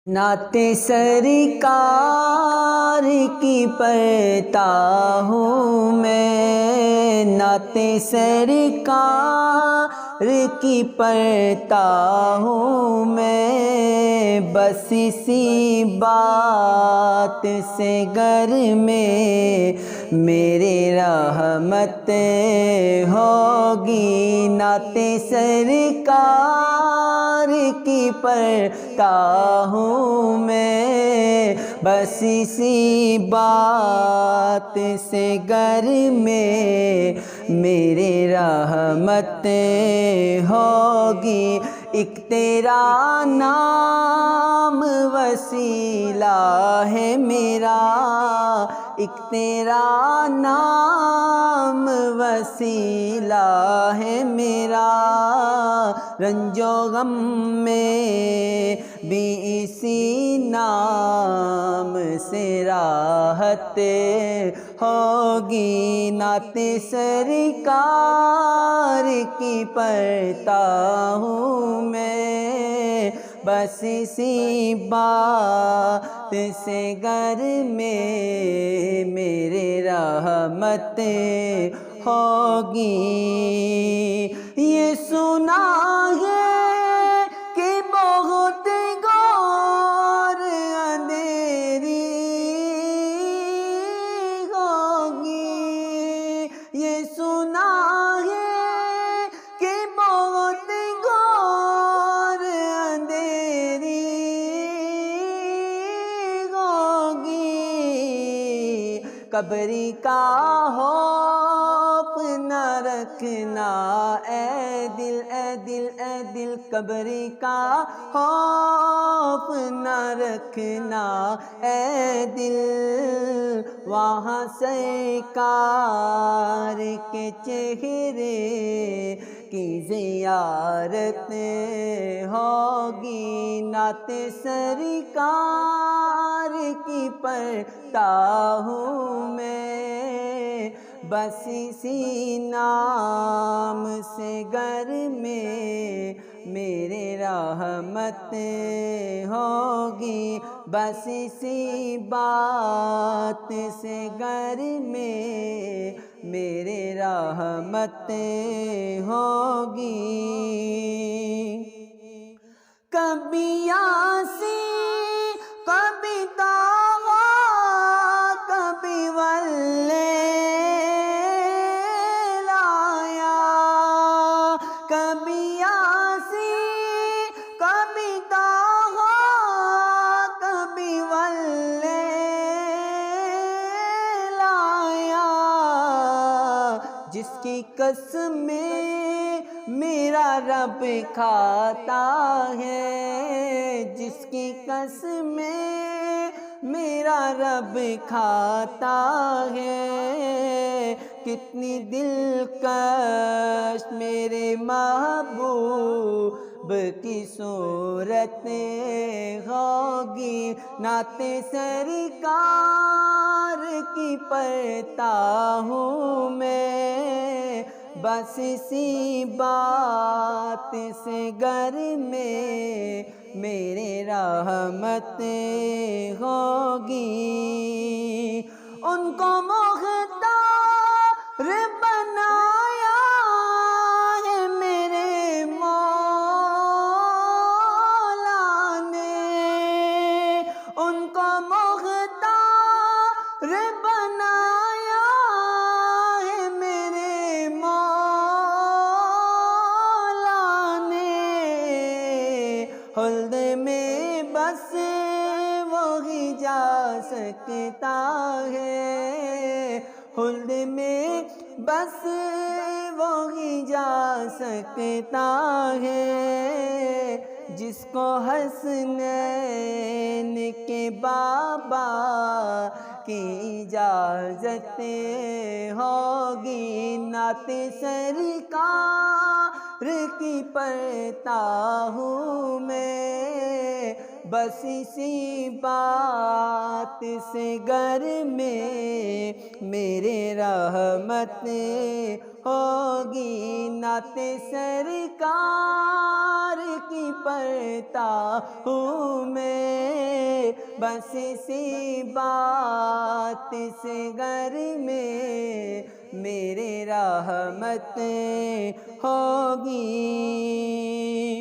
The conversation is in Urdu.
نعت سرکار کی پڑھتا ہوں میں، نعت سرکار کی پڑھتا ہوں میں، بس اسی بات سے گھر میں میرے رحمت ہوگی، نعت سرکار کی پڑھتا ہوں میں، بس اسی بات سے گھر میں میرے رحمت ہوگی، ایک تیرا نام وسیلہ ہے میرا، ایک تیرا نام وسیلہ ہے میرا، رنج و غم میں بھی اسی نام سے راحت ہوگی، نعت سرکار کی پڑھتا ہوں میں، بس اسی بات سے گھر میں میرے رحمت ہوگی، یہ سنا ہے کہ بہت گھور اندھیری ہوگی، یہ سنا ہے کہ بہت گھور اندھیری ہوگی، قبر کا خوف نہ رکھنا اے دل، اے دل، اے دل، قبر کا خوف نہ رکھنا اے دل، وہاں سرکار کے چہرے کی زیارت ہوگی، نعت سرکار کی پڑھتا ہوں میں، بس اسی نام سے گھر میں میرے رحمت ہوگی، بس اسی بات سے گھر میں میرے رحمت ہوگی، کبھی یاسی کبھی طٰہٰ کبھی واللیل آیا، کبھی یاسی کبھی طٰہٰ کبھی واللیل آیا، جس کی قسمیں میرا رب کھاتا ہے، جس کی قسمیں میرا رب کھاتا ہے، کتنی دلکش میرے محبوب کی صورت ہوگی، نعت سرکار کی پڑھتا ہوں میں، بس اسی بات سے گھر میں میرے رحمت ہوگی، ان کو مختار بنایا ہے میرے مولا نے، ان کو مختار بنایا ہے میرے مولا نے، خلد میں بس وہی جا سکتا ہے، خلد میں بس وہی جا سکتا ہے، جس کو حسنین کے بابا کی اجازت ہوگی، نعت سرکار کی پڑھتا ہوں میں، بس اسی بات سے گھر میں میرے رحمت ہوگی، نعت سرکار کی پڑھتا ہوں میں، بس اسی بات سے گھر میں میرے رحمت ہوگی۔